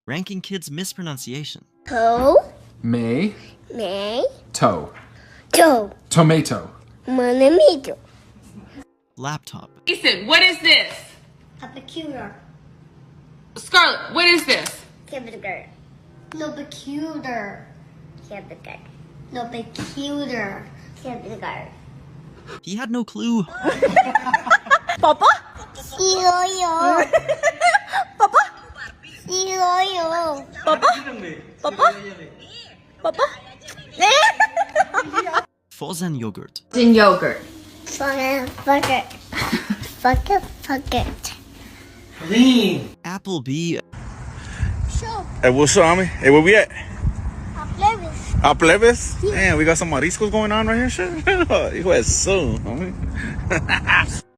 Ranking kids' mispronunciation. Toe, May. may, Toe. toe, Tomato. monomito. Laptop. Ethan, what is this? A peculiar. Scarlett, what is this? Hamburger. No peculiar. Hamburger. No peculiar. Hamburger. He had no clue. Papa? Yo. Papa? Yo. Papa? Papa? Papa? Frozen yogurt. In yogurt. Fuck it. Applebee. Hey, what's up, homie? Hey, where we at? Plebes. Plebes? Man, we got some mariscos going on right here, shit. Hijo de su, homie.